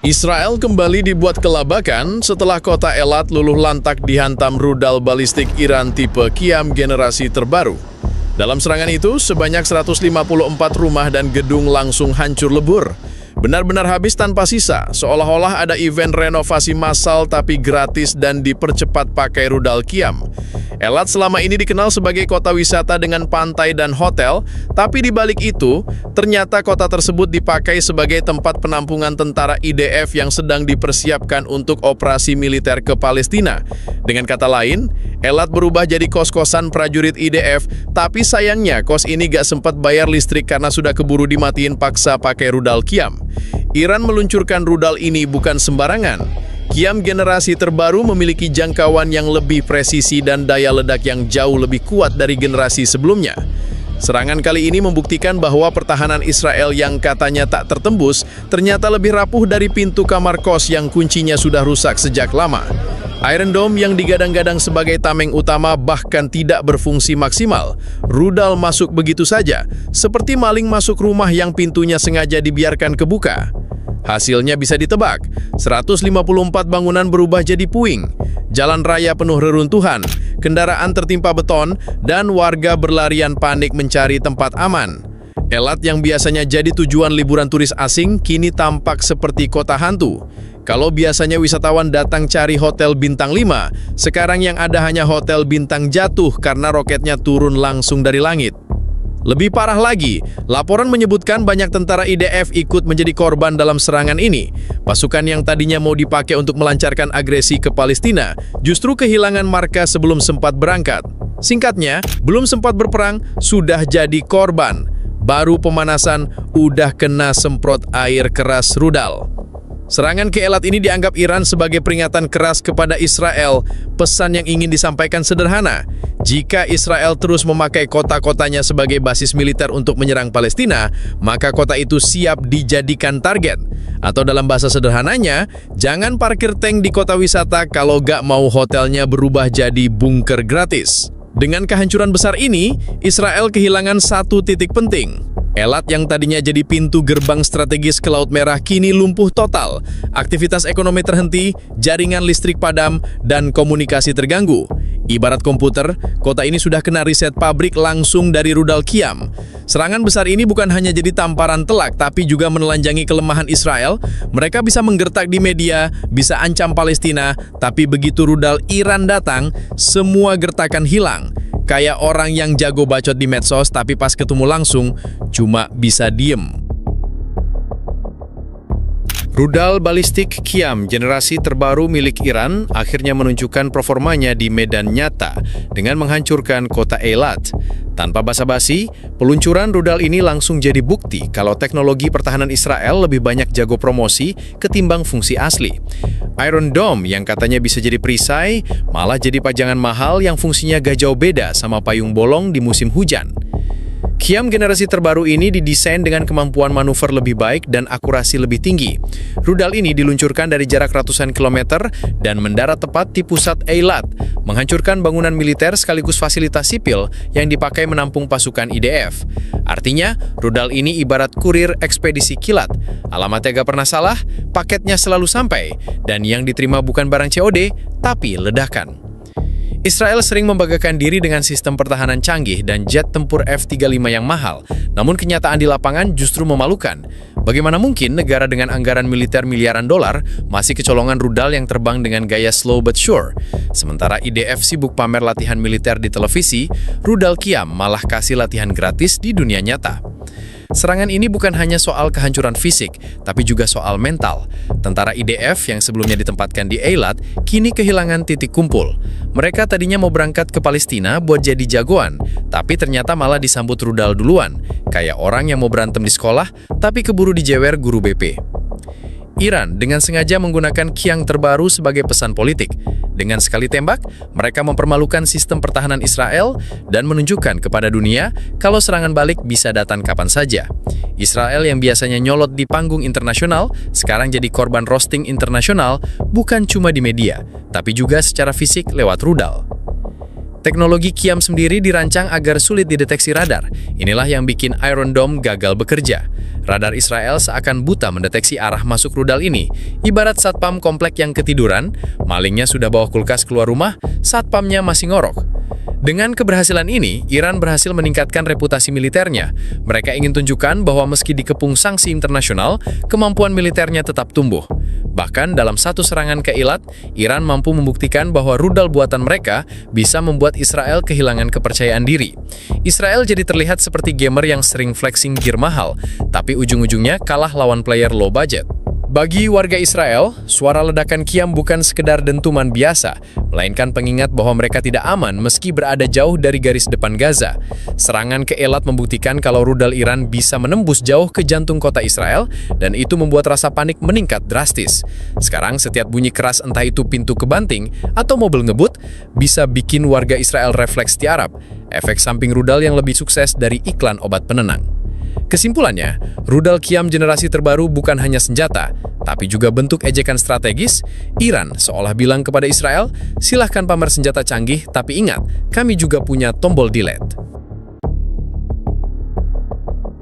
Israel kembali dibuat kelabakan setelah kota Eilat luluh lantak dihantam rudal balistik Iran tipe Qiyam generasi terbaru. Dalam serangan itu, sebanyak 154 rumah dan gedung langsung hancur lebur. Benar-benar habis tanpa sisa, seolah-olah ada event renovasi massal tapi gratis dan dipercepat pakai rudal Qiyam. Eilat selama ini dikenal sebagai kota wisata dengan pantai dan hotel, tapi di balik itu, ternyata kota tersebut dipakai sebagai tempat penampungan tentara IDF yang sedang dipersiapkan untuk operasi militer ke Palestina. Dengan kata lain, Eilat berubah jadi kos-kosan prajurit IDF, tapi sayangnya kos ini gak sempat bayar listrik karena sudah keburu dimatiin paksa pakai rudal Qiyam. Iran meluncurkan rudal ini bukan sembarangan. Qiyam generasi terbaru memiliki jangkauan yang lebih presisi dan daya ledak yang jauh lebih kuat dari generasi sebelumnya. Serangan kali ini membuktikan bahwa pertahanan Israel yang katanya tak tertembus ternyata lebih rapuh dari pintu kamar kos yang kuncinya sudah rusak sejak lama. Iron Dome yang digadang-gadang sebagai tameng utama bahkan tidak berfungsi maksimal. Rudal masuk begitu saja, seperti maling masuk rumah yang pintunya sengaja dibiarkan kebuka. Hasilnya bisa ditebak, 154 bangunan berubah jadi puing, jalan raya penuh reruntuhan, kendaraan tertimpa beton, dan warga berlarian panik mencari tempat aman. Eilat yang biasanya jadi tujuan liburan turis asing kini tampak seperti kota hantu. Kalau biasanya wisatawan datang cari hotel bintang 5, sekarang yang ada hanya hotel bintang jatuh karena roketnya turun langsung dari langit. Lebih parah lagi, laporan menyebutkan banyak tentara IDF ikut menjadi korban dalam serangan ini. Pasukan yang tadinya mau dipakai untuk melancarkan agresi ke Palestina, justru kehilangan markas sebelum sempat berangkat. Singkatnya, belum sempat berperang, sudah jadi korban. Baru pemanasan, udah kena semprot air keras rudal. Serangan ke Eilat ini dianggap Iran sebagai peringatan keras kepada Israel. Pesan yang ingin disampaikan sederhana. Jika Israel terus memakai kota-kotanya sebagai basis militer untuk menyerang Palestina, maka kota itu siap dijadikan target. Atau dalam bahasa sederhananya, jangan parkir tank di kota wisata kalau gak mau hotelnya berubah jadi bunker gratis. Dengan kehancuran besar ini, Israel kehilangan satu titik penting. Eilat yang tadinya jadi pintu gerbang strategis ke Laut Merah kini lumpuh total. Aktivitas ekonomi terhenti, jaringan listrik padam, dan komunikasi terganggu. Ibarat komputer, kota ini sudah kena riset pabrik langsung dari rudal Qiyam. Serangan besar ini bukan hanya jadi tamparan telak, tapi juga menelanjangi kelemahan Israel. Mereka bisa menggertak di media, bisa ancam Palestina, tapi begitu rudal Iran datang, semua gertakan hilang. Kayak orang yang jago bacot di medsos, tapi pas ketemu langsung, cuma bisa diem. Rudal balistik Qiyam generasi terbaru milik Iran akhirnya menunjukkan performanya di medan nyata dengan menghancurkan kota Eilat. Tanpa basa-basi, peluncuran rudal ini langsung jadi bukti kalau teknologi pertahanan Israel lebih banyak jago promosi ketimbang fungsi asli. Iron Dome yang katanya bisa jadi perisai, malah jadi pajangan mahal yang fungsinya gak jauh beda sama payung bolong di musim hujan. Qiyam generasi terbaru ini didesain dengan kemampuan manuver lebih baik dan akurasi lebih tinggi. Rudal ini diluncurkan dari jarak ratusan kilometer dan mendarat tepat di pusat Eilat, menghancurkan bangunan militer sekaligus fasilitas sipil yang dipakai menampung pasukan IDF. Artinya, rudal ini ibarat kurir ekspedisi kilat. Alamatnya gak pernah salah, paketnya selalu sampai, dan yang diterima bukan barang COD, tapi ledakan. Israel sering membanggakan diri dengan sistem pertahanan canggih dan jet tempur F-35 yang mahal, namun kenyataan di lapangan justru memalukan. Bagaimana mungkin negara dengan anggaran militer miliaran dolar masih kecolongan rudal yang terbang dengan gaya slow but sure? Sementara IDF sibuk pamer latihan militer di televisi, rudal Qiyam malah kasih latihan gratis di dunia nyata. Serangan ini bukan hanya soal kehancuran fisik, tapi juga soal mental. Tentara IDF yang sebelumnya ditempatkan di Eilat, kini kehilangan titik kumpul. Mereka tadinya mau berangkat ke Palestina buat jadi jagoan, tapi ternyata malah disambut rudal duluan, kayak orang yang mau berantem di sekolah, tapi keburu dijewer guru BP. Iran dengan sengaja menggunakan Qiyam terbaru sebagai pesan politik. Dengan sekali tembak, mereka mempermalukan sistem pertahanan Israel dan menunjukkan kepada dunia kalau serangan balik bisa datang kapan saja. Israel yang biasanya nyolot di panggung internasional, sekarang jadi korban roasting internasional bukan cuma di media, tapi juga secara fisik lewat rudal. Teknologi Qiyam sendiri dirancang agar sulit dideteksi radar. Inilah yang bikin Iron Dome gagal bekerja. Radar Israel seakan buta mendeteksi arah masuk rudal ini. Ibarat satpam komplek yang ketiduran, malingnya sudah bawa kulkas keluar rumah, satpamnya masih ngorok. Dengan keberhasilan ini, Iran berhasil meningkatkan reputasi militernya. Mereka ingin tunjukkan bahwa meski dikepung sanksi internasional, kemampuan militernya tetap tumbuh. Bahkan dalam satu serangan ke Eilat, Iran mampu membuktikan bahwa rudal buatan mereka bisa membuat Israel kehilangan kepercayaan diri. Israel jadi terlihat seperti gamer yang sering flexing gear mahal, tapi ujung-ujungnya kalah lawan player low budget. Bagi warga Israel, suara ledakan Qiyam bukan sekedar dentuman biasa, melainkan pengingat bahwa mereka tidak aman meski berada jauh dari garis depan Gaza. Serangan ke Eilat membuktikan kalau rudal Iran bisa menembus jauh ke jantung kota Israel, dan itu membuat rasa panik meningkat drastis. Sekarang setiap bunyi keras, entah itu pintu kebanting atau mobil ngebut, bisa bikin warga Israel refleks tiarap, efek samping rudal yang lebih sukses dari iklan obat penenang. Kesimpulannya, rudal Qiyam generasi terbaru bukan hanya senjata, tapi juga bentuk ejekan strategis. Iran seolah bilang kepada Israel, silahkan pamer senjata canggih, tapi ingat, kami juga punya tombol delete.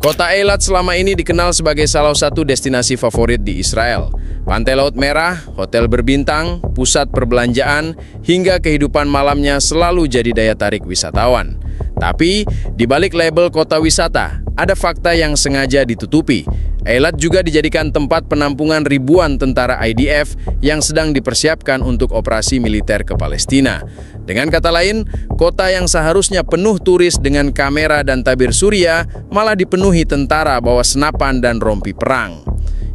Kota Eilat selama ini dikenal sebagai salah satu destinasi favorit di Israel. Pantai Laut Merah, hotel berbintang, pusat perbelanjaan, hingga kehidupan malamnya selalu jadi daya tarik wisatawan. Tapi, di balik label kota wisata, ada fakta yang sengaja ditutupi. Eilat juga dijadikan tempat penampungan ribuan tentara IDF yang sedang dipersiapkan untuk operasi militer ke Palestina. Dengan kata lain, kota yang seharusnya penuh turis dengan kamera dan tabir surya malah dipenuhi tentara bawa senapan dan rompi perang.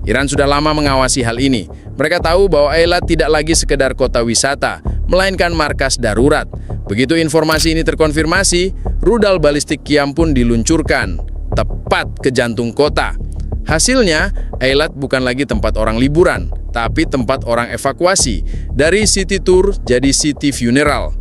Iran sudah lama mengawasi hal ini. Mereka tahu bahwa Eilat tidak lagi sekedar kota wisata, melainkan markas darurat. Begitu informasi ini terkonfirmasi, rudal balistik Qiyam pun diluncurkan tepat ke jantung kota. Hasilnya, Eilat bukan lagi tempat orang liburan, tapi tempat orang evakuasi. Dari city tour jadi city funeral.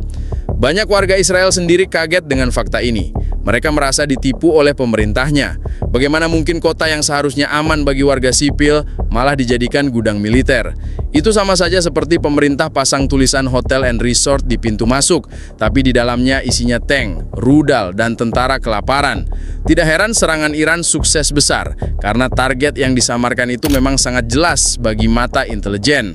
Banyak warga Israel sendiri kaget dengan fakta ini. Mereka merasa ditipu oleh pemerintahnya. Bagaimana mungkin kota yang seharusnya aman bagi warga sipil malah dijadikan gudang militer? Itu sama saja seperti pemerintah pasang tulisan hotel and resort di pintu masuk, tapi di dalamnya isinya tank, rudal, dan tentara kelaparan. Tidak heran serangan Iran sukses besar, karena target yang disamarkan itu memang sangat jelas bagi mata intelijen.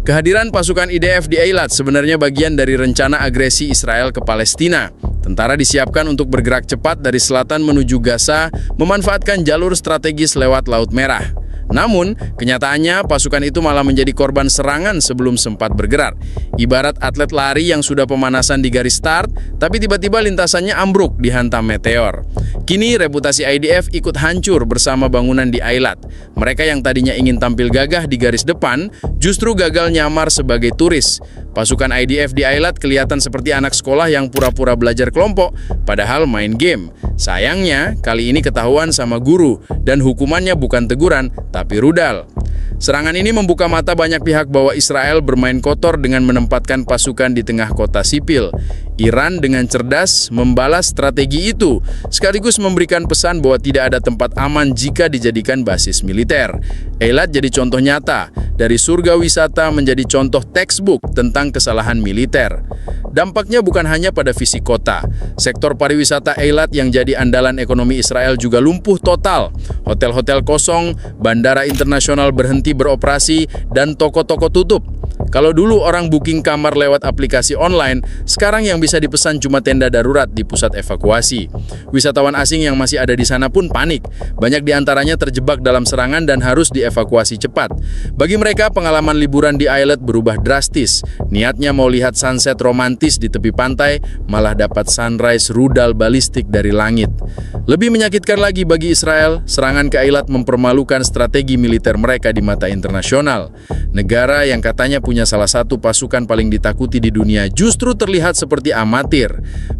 Kehadiran pasukan IDF di Eilat sebenarnya bagian dari rencana agresi Israel ke Palestina. Tentara disiapkan untuk bergerak cepat dari selatan menuju Gaza, memanfaatkan jalur strategis lewat Laut Merah. Namun, kenyataannya pasukan itu malah menjadi korban serangan sebelum sempat bergerak. Ibarat atlet lari yang sudah pemanasan di garis start, tapi tiba-tiba lintasannya ambruk dihantam meteor. Kini reputasi IDF ikut hancur bersama bangunan di Eilat. Mereka yang tadinya ingin tampil gagah di garis depan, justru gagal nyamar sebagai turis. Pasukan IDF di Eilat kelihatan seperti anak sekolah yang pura-pura belajar kelompok, padahal main game. Sayangnya, kali ini ketahuan sama guru, dan hukumannya bukan teguran, tapi rudal. Serangan ini membuka mata banyak pihak bahwa Israel bermain kotor dengan menempatkan pasukan di tengah kota sipil. Iran dengan cerdas membalas strategi itu, sekaligus memberikan pesan bahwa tidak ada tempat aman jika dijadikan basis militer. Eilat jadi contoh nyata, dari surga wisata menjadi contoh textbook tentang kesalahan militer. Dampaknya bukan hanya pada fisik kota. Sektor pariwisata Eilat yang jadi andalan ekonomi Israel juga lumpuh total. Hotel-hotel kosong, bandara internasional berhenti beroperasi, dan toko-toko tutup. Kalau dulu orang booking kamar lewat aplikasi online, sekarang yang bisa dipesan cuma tenda darurat di pusat evakuasi. Wisatawan asing yang masih ada di sana pun panik. Banyak di antaranya terjebak dalam serangan dan harus dievakuasi cepat. Bagi mereka, pengalaman liburan di Eilat berubah drastis. Niatnya mau lihat sunset romantis di tepi pantai, malah dapat sunrise rudal balistik dari langit. Lebih menyakitkan lagi bagi Israel, serangan ke Eilat mempermalukan strategi militer mereka di mata internasional. Negara yang katanya punya salah satu pasukan paling ditakuti di dunia justru terlihat seperti amatir.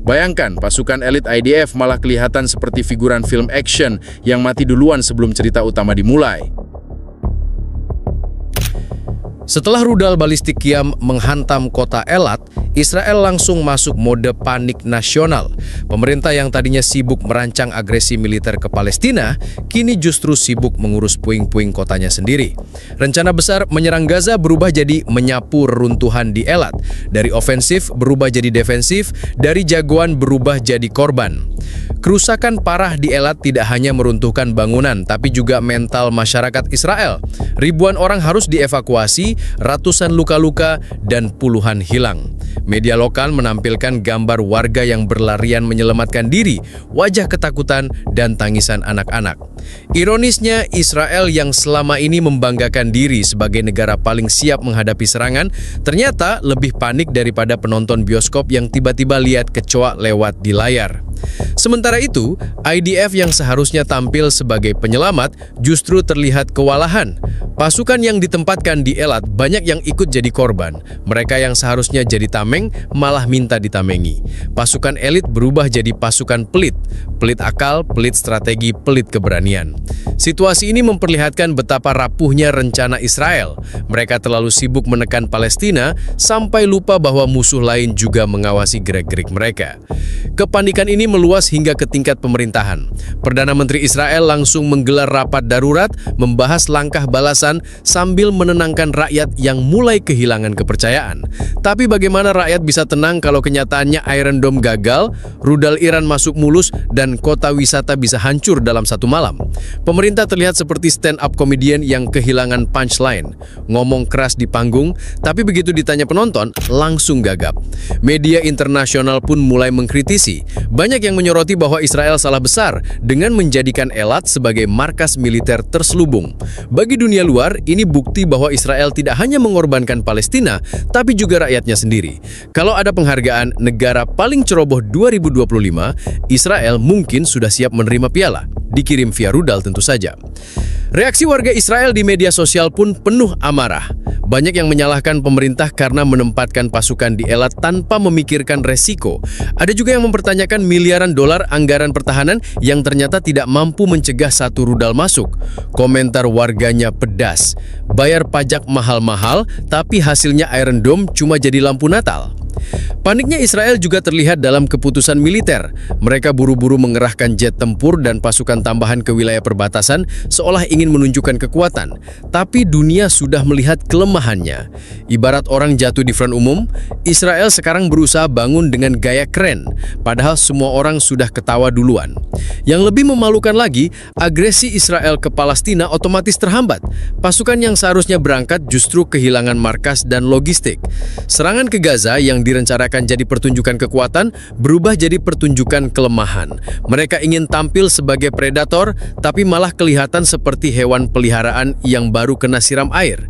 Bayangkan, pasukan elit IDF malah kelihatan seperti figuran film action yang mati duluan sebelum cerita utama dimulai. Setelah rudal balistik Qiyam menghantam kota Eilat, Israel langsung masuk mode panik nasional. Pemerintah yang tadinya sibuk merancang agresi militer ke Palestina, kini justru sibuk mengurus puing-puing kotanya sendiri. Rencana besar menyerang Gaza berubah jadi menyapu reruntuhan di Eilat. Dari ofensif berubah jadi defensif, dari jagoan berubah jadi korban. Kerusakan parah di Eilat tidak hanya meruntuhkan bangunan, tapi juga mental masyarakat Israel. Ribuan orang harus dievakuasi, ratusan luka-luka, dan puluhan hilang. Media lokal menampilkan gambar warga yang berlarian menyelamatkan diri, wajah ketakutan, dan tangisan anak-anak. Ironisnya, Israel yang selama ini membanggakan diri sebagai negara paling siap menghadapi serangan, ternyata lebih panik daripada penonton bioskop yang tiba-tiba lihat kecoa lewat di layar. Sementara itu, IDF yang seharusnya tampil sebagai penyelamat justru terlihat kewalahan. Pasukan yang ditempatkan di Eilat banyak yang ikut jadi korban. Mereka yang seharusnya jadi tameng malah minta ditamengi. Pasukan elit berubah jadi pasukan pelit. Pelit akal, pelit strategi, pelit keberanian. Situasi ini memperlihatkan betapa rapuhnya rencana Israel. Mereka terlalu sibuk menekan Palestina sampai lupa bahwa musuh lain juga mengawasi gerak-gerik mereka. Kepanikan ini meluas hingga ke tingkat pemerintahan. Perdana Menteri Israel langsung menggelar rapat darurat membahas langkah balasan sambil menenangkan rakyat yang mulai kehilangan kepercayaan. Tapi bagaimana rakyat bisa tenang kalau kenyataannya Iron Dome gagal, rudal Iran masuk mulus, dan kota wisata bisa hancur dalam satu malam? Pemerintah terlihat seperti stand-up comedian yang kehilangan punchline. Ngomong keras di panggung, tapi begitu ditanya penonton, langsung gagap. Media internasional pun mulai mengkritisi. Banyak yang menyoroti bahwa Israel salah besar dengan menjadikan Eilat sebagai markas militer terselubung. Bagi dunia luar, ini bukti bahwa Israel tidak hanya mengorbankan Palestina, tapi juga rakyatnya sendiri. Kalau ada penghargaan negara paling ceroboh 2025, Israel mungkin sudah siap menerima piala. Dikirim via rudal tentu saja. Reaksi warga Israel di media sosial pun penuh amarah. Banyak yang menyalahkan pemerintah karena menempatkan pasukan di Eilat tanpa memikirkan resiko. Ada juga yang mempertanyakan miliaran dolar anggaran pertahanan yang ternyata tidak mampu mencegah satu rudal masuk. Komentar warganya pedas. Bayar pajak mahal-mahal, tapi hasilnya Iron Dome cuma jadi lampu Natal. Paniknya Israel juga terlihat dalam keputusan militer. Mereka buru-buru mengerahkan jet tempur dan pasukan tambahan ke wilayah perbatasan seolah ingin menunjukkan kekuatan. Tapi dunia sudah melihat kelemahannya. Ibarat orang jatuh di front umum, Israel sekarang berusaha bangun dengan gaya keren, padahal semua orang sudah ketawa duluan. Yang lebih memalukan lagi, agresi Israel ke Palestina otomatis terhambat. Pasukan yang seharusnya berangkat justru kehilangan markas dan logistik. Serangan ke Gaza yang direncanakan jadi pertunjukan kekuatan berubah jadi pertunjukan kelemahan. Mereka ingin tampil sebagai predator, tapi malah kelihatan seperti hewan peliharaan yang baru kena siram air.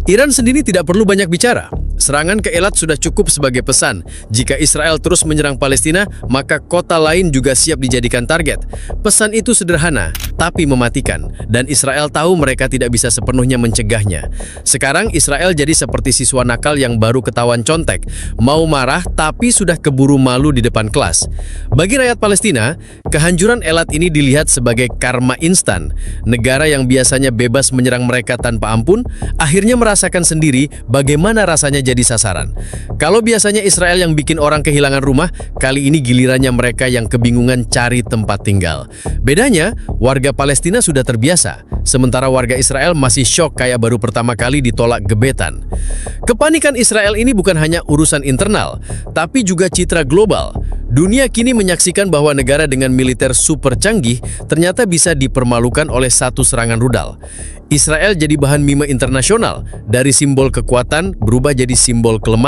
Iran sendiri tidak perlu banyak bicara. Serangan ke Eilat sudah cukup sebagai pesan. Jika Israel terus menyerang Palestina, maka kota lain juga siap dijadikan target. Pesan itu sederhana, tapi mematikan. Dan Israel tahu mereka tidak bisa sepenuhnya mencegahnya. Sekarang Israel jadi seperti siswa nakal yang baru ketahuan contek. Mau marah, tapi sudah keburu malu di depan kelas. Bagi rakyat Palestina, kehancuran Eilat ini dilihat sebagai karma instan. Negara yang biasanya bebas menyerang mereka tanpa ampun, akhirnya merasakan sendiri bagaimana rasanya jadi sasaran. Kalau biasanya Israel yang bikin orang kehilangan rumah, kali ini gilirannya mereka yang kebingungan cari tempat tinggal. Bedanya, warga Palestina sudah terbiasa, sementara warga Israel masih syok kayak baru pertama kali ditolak gebetan. Kepanikan Israel ini bukan hanya urusan internal, tapi juga citra global. Dunia kini menyaksikan bahwa negara dengan militer super canggih ternyata bisa dipermalukan oleh satu serangan rudal. Israel jadi bahan meme internasional, dari simbol kekuatan berubah jadi simbol kelemah.